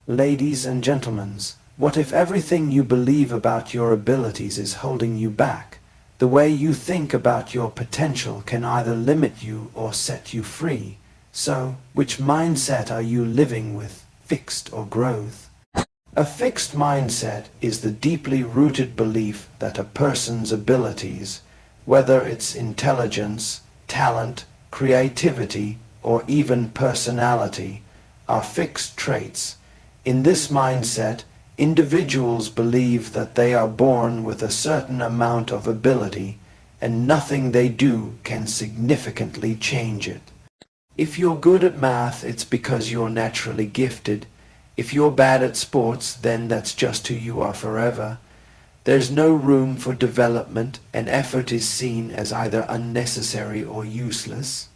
Ladies and gentlemen, what if everything you believe about your abilities is holding you back? The way you think about your potential can either limit you or set you free. So, which mindset are you living with, fixed or growth? A fixed mindset is the deeply rooted belief that a person's abilities, whether it's intelligence, talent, creativity, or even personality, are fixed traits. In this mindset, individuals believe that they are born with a certain amount of ability, and nothing they do can significantly change it. If you're good at math, it's because you're naturally gifted. If you're bad at sports, then that's just who you are forever. There's no room for development, and effort is seen as either unnecessary or useless.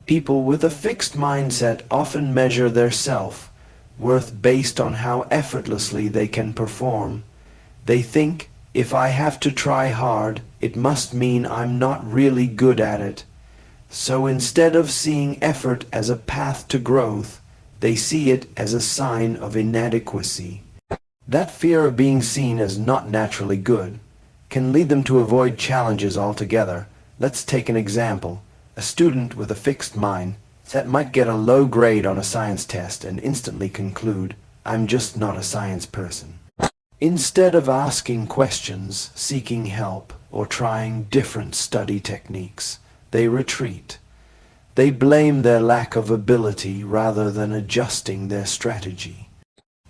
People with a fixed mindset often measure their self-worth based on how effortlessly they can perform. They think, if I have to try hard, it must mean I'm not really good at it. So instead of seeing effort as a path to growth, they see it as a sign of inadequacy. That fear of being seen as not naturally good can lead them to avoid challenges altogether. Let's take an example. A student with a fixed mindset might get a low grade on a science test and instantly conclude, I'm just not a science person. Instead of asking questions, seeking help, or trying different study techniques, they retreat. They blame their lack of ability rather than adjusting their strategy.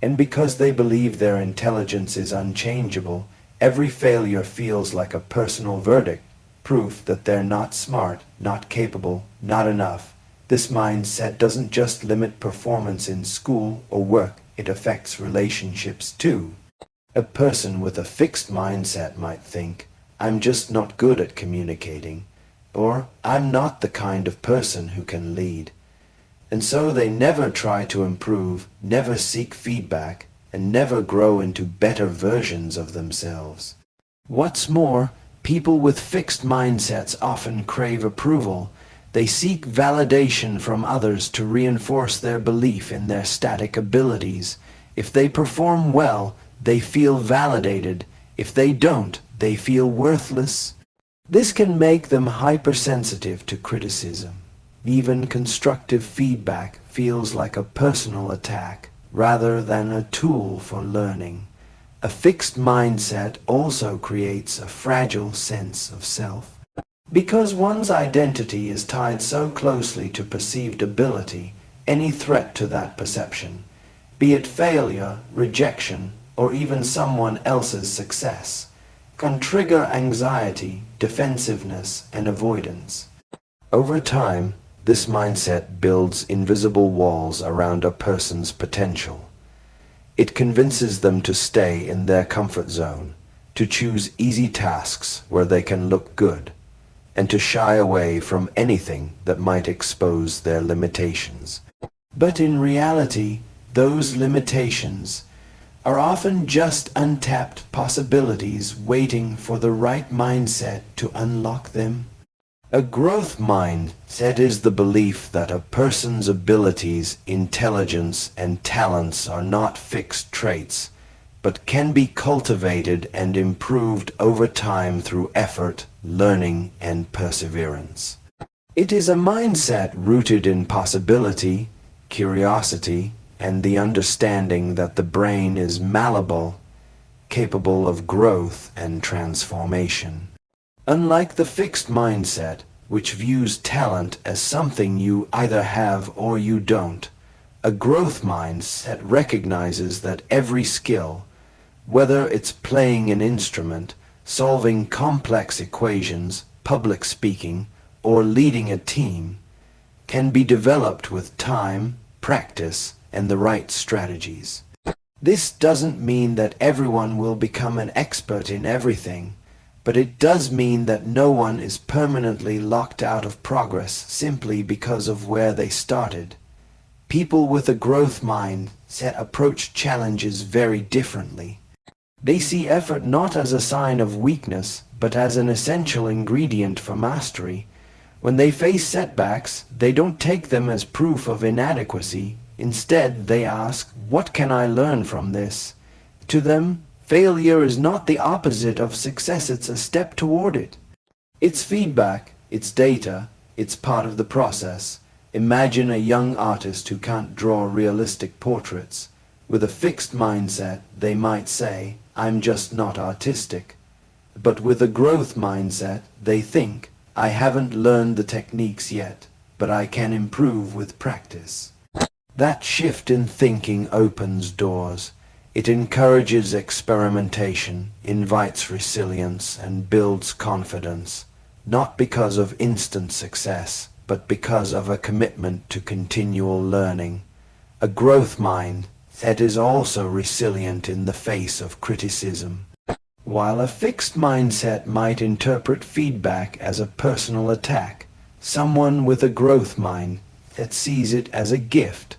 And because they believe their intelligence is unchangeable, every failure feels like a personal verdict, proof that they're not smart, not capable, not enough. This mindset doesn't just limit performance in school or work, it affects relationships too. A person with a fixed mindset might think, I'm just not good at communicating, or I'm not the kind of person who can lead. And so they never try to improve, never seek feedback, and never grow into better versions of themselves. What's more, people with fixed mindsets often crave approval. They seek validation from others to reinforce their belief in their static abilities. If they perform well, they feel validated. If they don't, they feel worthless. This can make them hypersensitive to criticism. Even constructive feedback feels like a personal attack rather than a tool for learning. A fixed mindset also creates a fragile sense of self. Because one's identity is tied so closely to perceived ability, any threat to that perception, be it failure, rejection, or even someone else's success, can trigger anxiety, defensiveness, and avoidance. Over time, this mindset builds invisible walls around a person's potential. It convinces them to stay in their comfort zone, to choose easy tasks where they can look good, and to shy away from anything that might expose their limitations. But in reality, those limitations are often just untapped possibilities waiting for the right mindset to unlock them. A growth mindset is the belief that a person's abilities, intelligence, and talents are not fixed traits, but can be cultivated and improved over time through effort, learning, and perseverance. It is a mindset rooted in possibility, curiosity, and the understanding that the brain is malleable, capable of growth and transformation. Unlike the fixed mindset, which views talent as something you either have or you don't, a growth mindset recognizes that every skill, whether it's playing an instrument, solving complex equations, public speaking, or leading a team, can be developed with time, practice, and the right strategies. This doesn't mean that everyone will become an expert in everything, but it does mean that no one is permanently locked out of progress simply because of where they started. People with a growth mindset approach challenges very differently. They see effort not as a sign of weakness, but as an essential ingredient for mastery. When they face setbacks, they don't take them as proof of inadequacy. Instead, they ask, what can I learn from this? To them, failure is not the opposite of success, it's a step toward it. It's feedback, it's data, it's part of the process. Imagine a young artist who can't draw realistic portraits. With a fixed mindset, they might say, I'm just not artistic. But with a growth mindset, they think, I haven't learned the techniques yet, but I can improve with practice. That shift in thinking opens doors. It encourages experimentation, invites resilience, and builds confidence, not because of instant success, but because of a commitment to continual learning. A growth mindset is also resilient in the face of criticism. While a fixed mindset might interpret feedback as a personal attack, someone with a growth mindset sees it as a gift.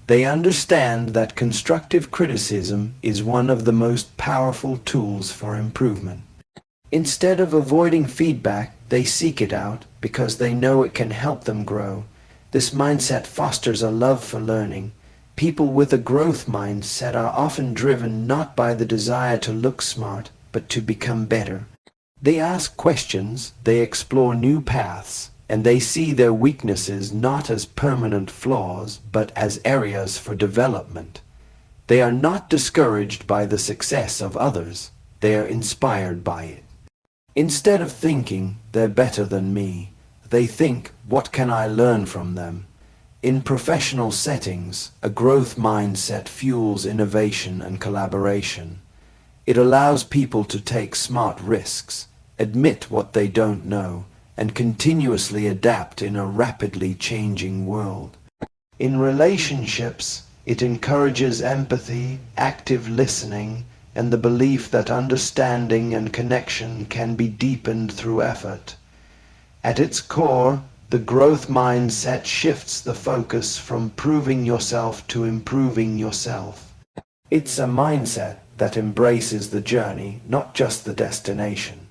They understand that constructive criticism is one of the most powerful tools for improvement. Instead of avoiding feedback, they seek it out because they know it can help them grow. This mindset fosters a love for learning. People with a growth mindset are often driven not by the desire to look smart, but to become better. They ask questions, they explore new paths, and they see their weaknesses not as permanent flaws, but as areas for development. They are not discouraged by the success of others, they are inspired by it. Instead of thinking, they're better than me, they think, what can I learn from them? In professional settings, a growth mindset fuels innovation and collaboration. It allows people to take smart risks, admit what they don't know, and continuously adapt in a rapidly changing world. In relationships, it encourages empathy, active listening, and the belief that understanding and connection can be deepened through effort. At its core, the growth mindset shifts the focus from proving yourself to improving yourself. It's a mindset that embraces the journey, not just the destination.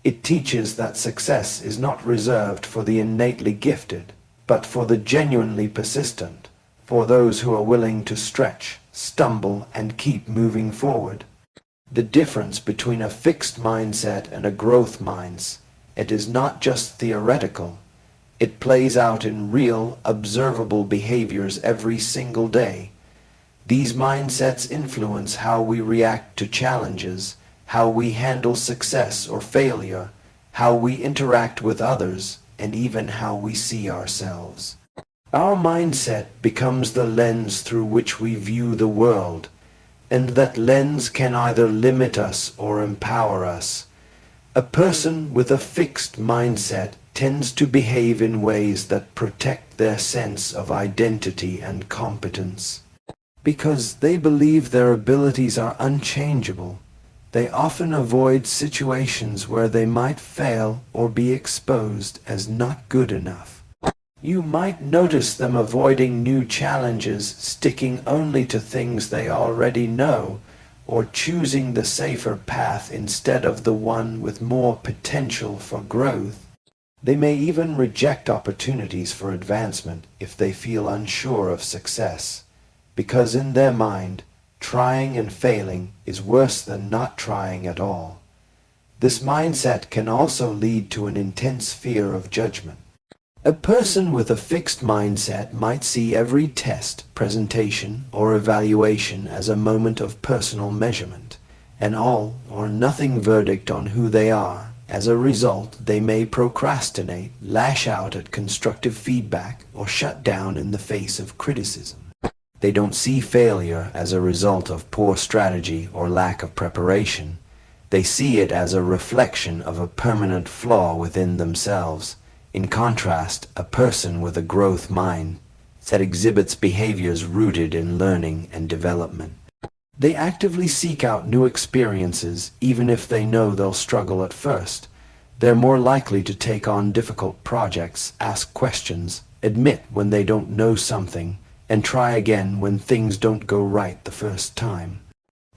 It teaches that success is not reserved for the innately gifted, but for the genuinely persistent, for those who are willing to stretch, stumble, and keep moving forward. The difference between a fixed mindset and a growth mindset is not just theoretical. It plays out in real, observable behaviors every single day. These mindsets influence how we react to challenges, how we handle success or failure, how we interact with others, and even how we see ourselves. Our mindset becomes the lens through which we view the world, and that lens can either limit us or empower us. A person with a fixed mindset tends to behave in ways that protect their sense of identity and competence. Because they believe their abilities are unchangeable, they often avoid situations where they might fail or be exposed as not good enough. You might notice them avoiding new challenges, sticking only to things they already know, or choosing the safer path instead of the one with more potential for growth. They may even reject opportunities for advancement if they feel unsure of success, because in their mind, trying and failing is worse than not trying at all. This mindset can also lead to an intense fear of judgment. A person with a fixed mindset might see every test, presentation, or evaluation as a moment of personal measurement, an all or nothing verdict on who they are. As a result, they may procrastinate, lash out at constructive feedback, or shut down in the face of criticism. They don't see failure as a result of poor strategy or lack of preparation. They see it as a reflection of a permanent flaw within themselves. In contrast, a person with a growth mindset exhibits behaviors rooted in learning and development. They actively seek out new experiences, even if they know they'll struggle at first. They're more likely to take on difficult projects, ask questions, admit when they don't know something, and try again when things don't go right the first time.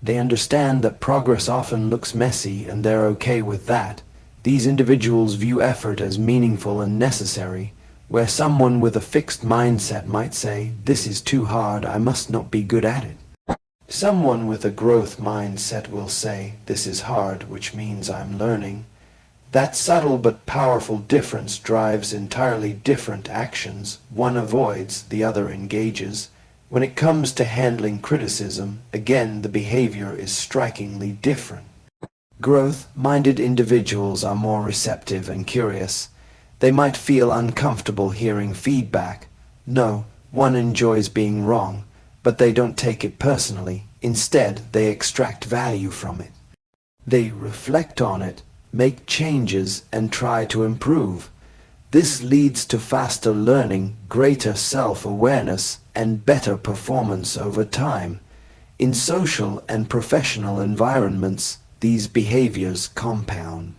They understand that progress often looks messy, and they're okay with that. These individuals view effort as meaningful and necessary, where someone with a fixed mindset might say, "This is too hard, I must not be good at it." Someone with a growth mindset will say, "This is hard, which means I'm learning." That subtle but powerful difference drives entirely different actions. One avoids, the other engages. When it comes to handling criticism, again the behavior is strikingly different. Growth-minded individuals are more receptive and curious. They might feel uncomfortable hearing feedback. No, one enjoys being wrong, but they don't take it personally. Instead, they extract value from it. They reflect on it, make changes, and try to improve. This leads to faster learning, greater self-awareness, and better performance over time. In social and professional environments, these behaviors compound.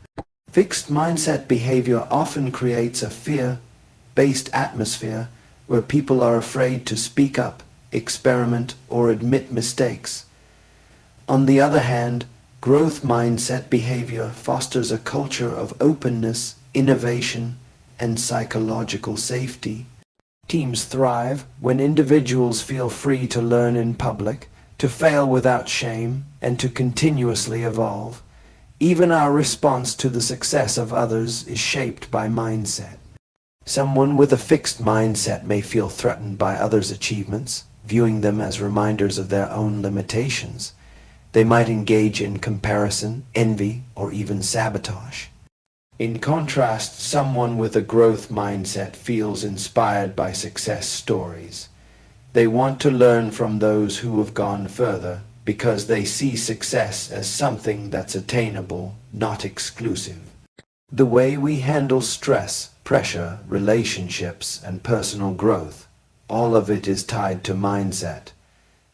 Fixed mindset behavior often creates a fear-based atmosphere where people are afraid to speak up, experiment, or admit mistakes. On the other hand, growth mindset behavior fosters a culture of openness, innovation, and psychological safety. Teams thrive when individuals feel free to learn in public, to fail without shame, and to continuously evolve. Even our response to the success of others is shaped by mindset. Someone with a fixed mindset may feel threatened by others' achievements, viewing them as reminders of their own limitations. They might engage in comparison, envy, or even sabotage. In contrast, someone with a growth mindset feels inspired by success stories. They want to learn from those who have gone further because they see success as something that's attainable, not exclusive. The way we handle stress, pressure, relationships, and personal growth, all of it is tied to mindset.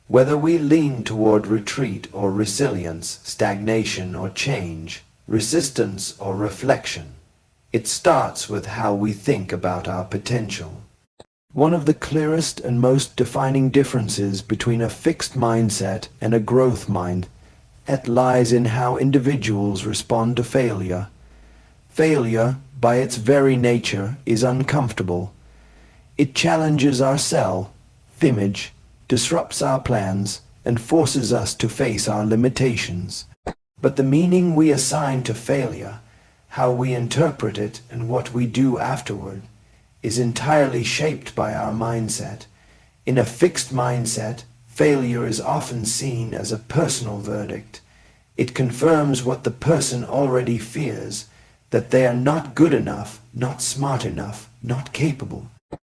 Whether we lean toward retreat or resilience, stagnation or change, resistance or reflection, it starts with how we think about our potential. One of the clearest and most defining differences between a fixed mindset and a growth mindset lies in how individuals respond to failure. Failure, by its very nature, is uncomfortable. It challenges our self-image, disrupts our plans, and forces us to face our limitations. But the meaning we assign to failure, how we interpret it, and what we do afterward, is entirely shaped by our mindset. In a fixed mindset, failure is often seen as a personal verdict. It confirms what the person already fears, that they are not good enough, not smart enough, not capable.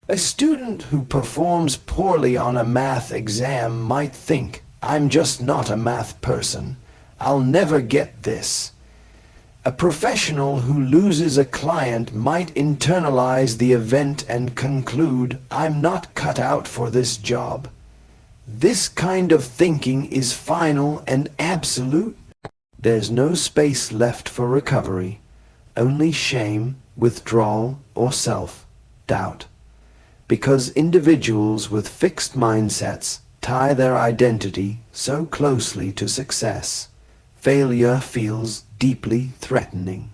A student who performs poorly on a math exam might think, "I'm just not a math person. I'll never get this." A professional who loses a client might internalize the event and conclude, "I'm not cut out for this job." This kind of thinking is final and absolute. There's no space left for recovery, only shame, withdrawal, or self-doubt. Because individuals with fixed mindsets tie their identity so closely to success, failure feels deeply threatening.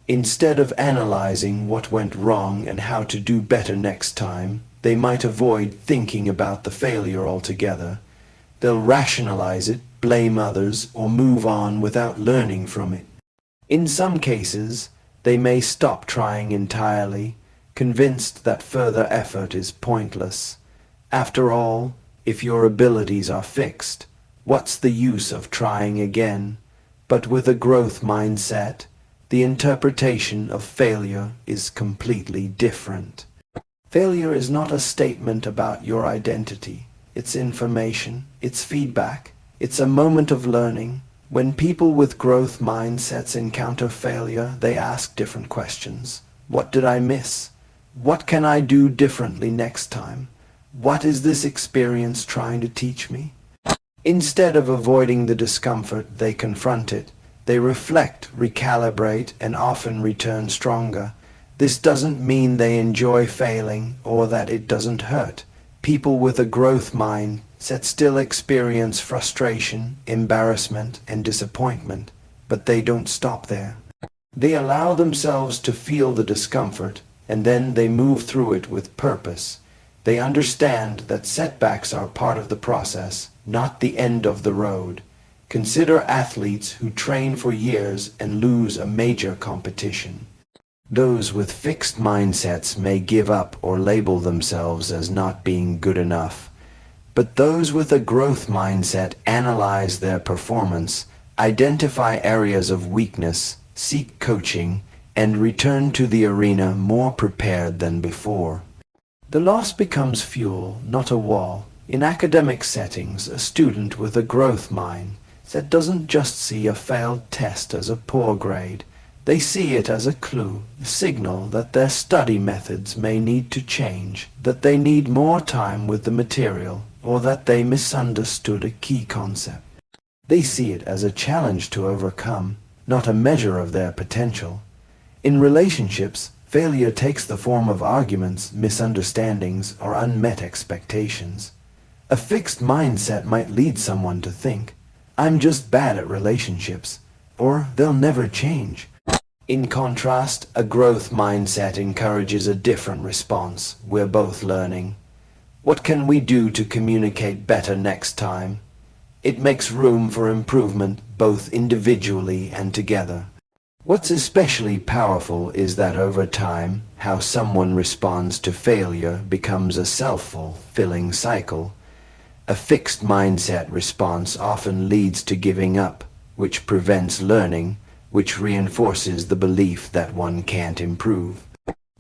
Instead of analyzing what went wrong and how to do better next time, they might avoid thinking about the failure altogether. They'll rationalize it, blame others, or move on without learning from it. In some cases, they may stop trying entirely, convinced that further effort is pointless. After all, if your abilities are fixed, what's the use of trying again? But with a growth mindset, the interpretation of failure is completely different. Failure is not a statement about your identity. It's information, it's feedback, it's a moment of learning. When people with growth mindsets encounter failure, they ask different questions. What did I miss? What can I do differently next time? What is this experience trying to teach me? Instead of avoiding the discomfort, they confront it. They reflect, recalibrate, and often return stronger. This doesn't mean they enjoy failing or that it doesn't hurt. People with a growth mindset still experience frustration, embarrassment, and disappointment, but they don't stop there. They allow themselves to feel the discomfort, and then they move through it with purpose. They understand that setbacks are part of the process, not the end of the road. Consider athletes who train for years and lose a major competition. Those with fixed mindsets may give up or label themselves as not being good enough. But those with a growth mindset analyze their performance, identify areas of weakness, seek coaching, and return to the arena more prepared than before. The loss becomes fuel, not a wall. In academic settings, a student with a growth mindset doesn't just see a failed test as a poor grade. They see it as a clue, a signal that their study methods may need to change, that they need more time with the material, or that they misunderstood a key concept. They see it as a challenge to overcome, not a measure of their potential. In relationships, failure takes the form of arguments, misunderstandings, or unmet expectations. A fixed mindset might lead someone to think, "I'm just bad at relationships," or "they'll never change." In contrast, a growth mindset encourages a different response. We're both learning. What can we do to communicate better next time? It makes room for improvement, both individually and together. What's especially powerful is that over time, how someone responds to failure becomes a self-fulfilling cycle. A fixed mindset response often leads to giving up, which prevents learning, which reinforces the belief that one can't improve.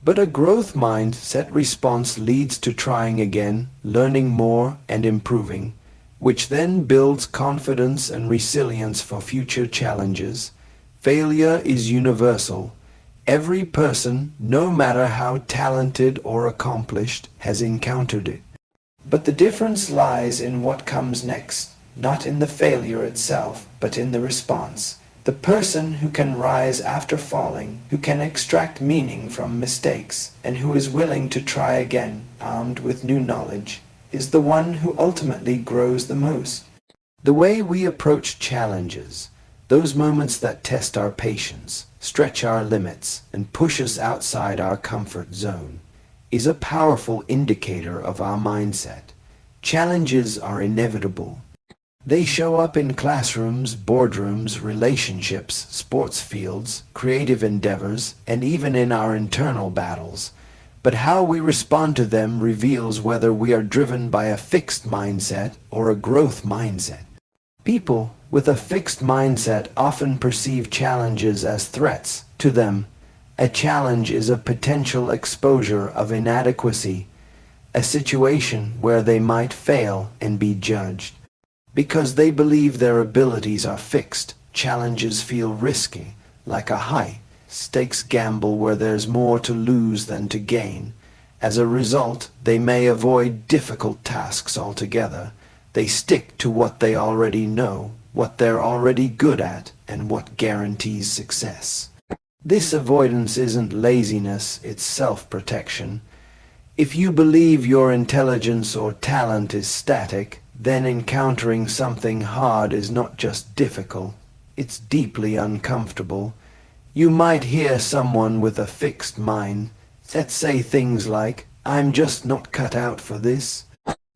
But a growth mindset response leads to trying again, learning more, and improving, which then builds confidence and resilience for future challenges. Failure is universal. Every person, no matter how talented or accomplished, has encountered it. But the difference lies in what comes next, not in the failure itself, but in the response. The person who can rise after falling, who can extract meaning from mistakes, and who is willing to try again, armed with new knowledge, is the one who ultimately grows the most. The way we approach challenges, those moments that test our patience, stretch our limits, and push us outside our comfort zone, is a powerful indicator of our mindset. Challenges are inevitable. They show up in classrooms, boardrooms, relationships, sports fields, creative endeavors, and even in our internal battles. But how we respond to them reveals whether we are driven by a fixed mindset or a growth mindset. People with a fixed mindset often perceive challenges as threats. To them, a challenge is a potential exposure of inadequacy, a situation where they might fail and be judged. Because they believe their abilities are fixed, challenges feel risky, like a high-stakes gamble where there's more to lose than to gain. As a result, they may avoid difficult tasks altogether. They stick to what they already know, what they're already good at, and what guarantees success. This avoidance isn't laziness, it's self-protection. If you believe your intelligence or talent is static, then encountering something hard is not just difficult, it's deeply uncomfortable. You might hear someone with a fixed mind that say things like, "I'm just not cut out for this,"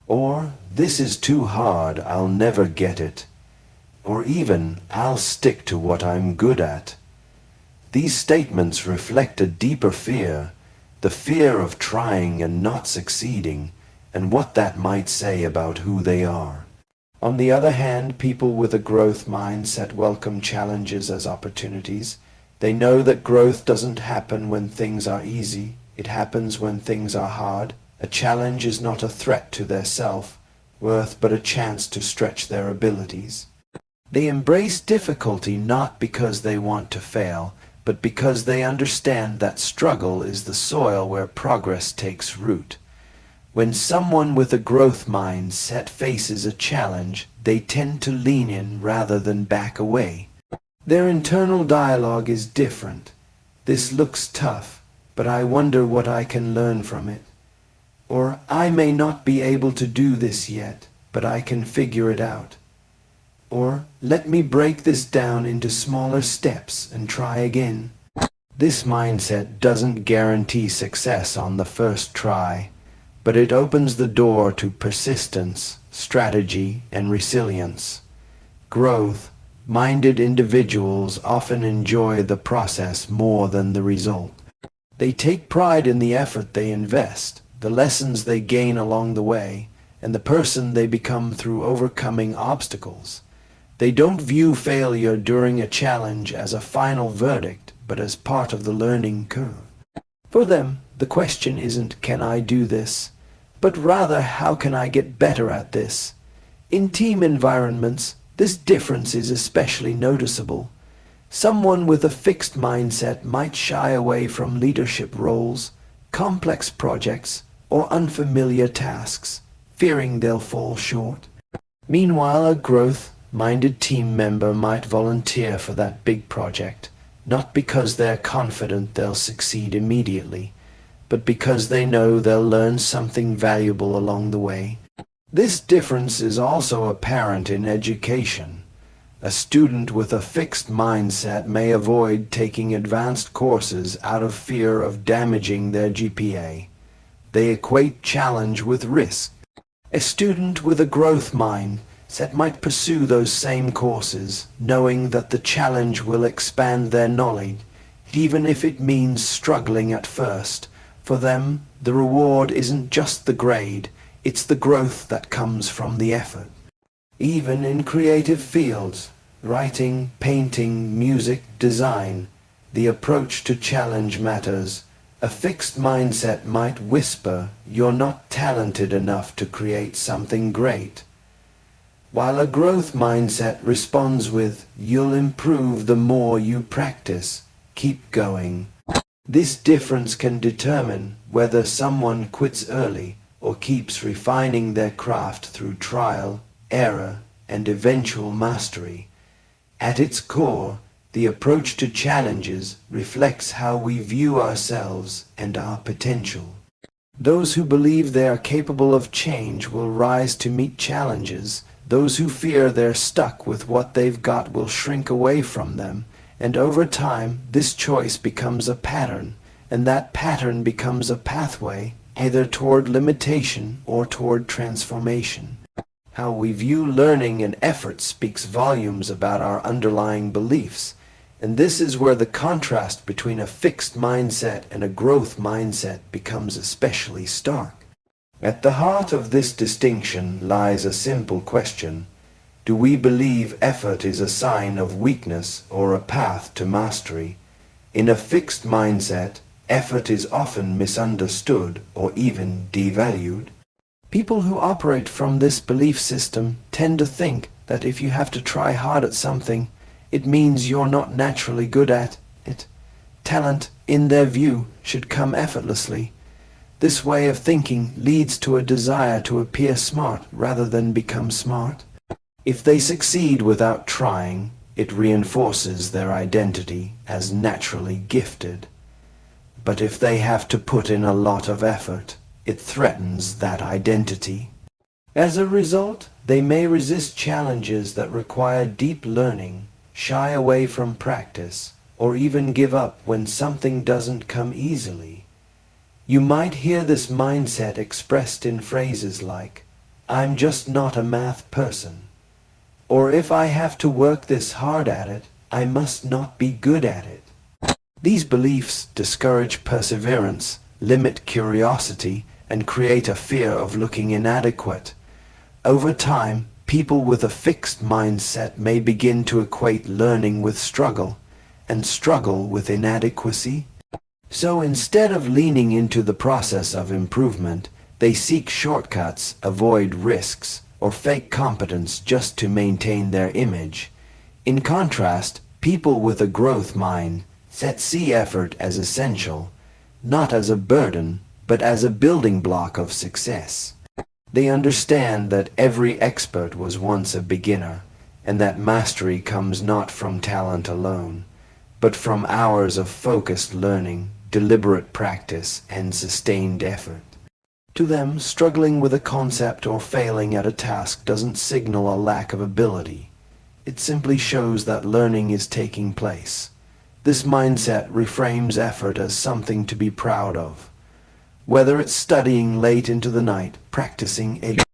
or "This is too hard, I'll never get it," or even, "I'll stick to what I'm good at." These statements reflect a deeper fear, the fear of trying and not succeeding, and what that might say about who they are. On the other hand, people with a growth mindset welcome challenges as opportunities. They know that growth doesn't happen when things are easy. It happens when things are hard. A challenge is not a threat to their self-worth, but a chance to stretch their abilities. They embrace difficulty not because they want to fail, but because they understand that struggle is the soil where progress takes root. When someone with a growth mindset faces a challenge, they tend to lean in rather than back away. Their internal dialogue is different. "This looks tough, but I wonder what I can learn from it." Or, "I may not be able to do this yet, but I can figure it out." Or, "Let me break this down into smaller steps and try again." This mindset doesn't guarantee success on the first try, but it opens the door to persistence, strategy, and resilience. Growth-minded individuals often enjoy the process more than the result. They take pride in the effort they invest, the lessons they gain along the way, and the person they become through overcoming obstacles. They don't view failure during a challenge as a final verdict, but as part of the learning curve. For them, the question isn't, "Can I do this?" but rather, "How can I get better at this?" In team environments, this difference is especially noticeable. Someone with a fixed mindset might shy away from leadership roles, complex projects, or unfamiliar tasks, fearing they'll fall short. Meanwhile, a growth-minded team member might volunteer for that big project, not because they're confident they'll succeed immediately, but because they know they'll learn something valuable along the way. This difference is also apparent in education. A student with a fixed mindset may avoid taking advanced courses out of fear of damaging their GPA. They equate challenge with risk. A student with a growth mindset might pursue those same courses, knowing that the challenge will expand their knowledge, even if it means struggling at first. For them, the reward isn't just the grade, it's the growth that comes from the effort. Even in creative fields, writing, painting, music, design, the approach to challenge matters. A fixed mindset might whisper, "You're not talented enough to create something great," while a growth mindset responds with, "You'll improve the more you practice. Keep going." This difference can determine whether someone quits early or keeps refining their craft through trial, error, and eventual mastery. At its core, the approach to challenges reflects how we view ourselves and our potential. Those who believe they are capable of change will rise to meet challenges. Those who fear they're stuck with what they've got will shrink away from them. And over time, this choice becomes a pattern, and that pattern becomes a pathway, either toward limitation or toward transformation. How we view learning and effort speaks volumes about our underlying beliefs, and this is where the contrast between a fixed mindset and a growth mindset becomes especially stark. At the heart of this distinction lies a simple question. Do we believe effort is a sign of weakness or a path to mastery? In a fixed mindset, effort is often misunderstood or even devalued. People who operate from this belief system tend to think that if you have to try hard at something, it means you're not naturally good at it. Talent, in their view, should come effortlessly. This way of thinking leads to a desire to appear smart rather than become smart. If they succeed without trying, it reinforces their identity as naturally gifted. But if they have to put in a lot of effort, it threatens that identity. As a result, they may resist challenges that require deep learning, shy away from practice, or even give up when something doesn't come easily. You might hear this mindset expressed in phrases like, "I'm just not a math person," or "If I have to work this hard at it, I must not be good at it." These beliefs discourage perseverance, limit curiosity, and create a fear of looking inadequate. Over time, people with a fixed mindset may begin to equate learning with struggle, and struggle with inadequacy. So instead of leaning into the process of improvement, they seek shortcuts, avoid risks, or fake competence just to maintain their image. In contrast, people with a growth mindset see effort as essential, not as a burden, but as a building block of success. They understand that every expert was once a beginner, and that mastery comes not from talent alone, but from hours of focused learning, deliberate practice, and sustained effort. To them, struggling with a concept or failing at a task doesn't signal a lack of ability. It simply shows that learning is taking place. This mindset reframes effort as something to be proud of. Whether it's studying late into the night, practicing a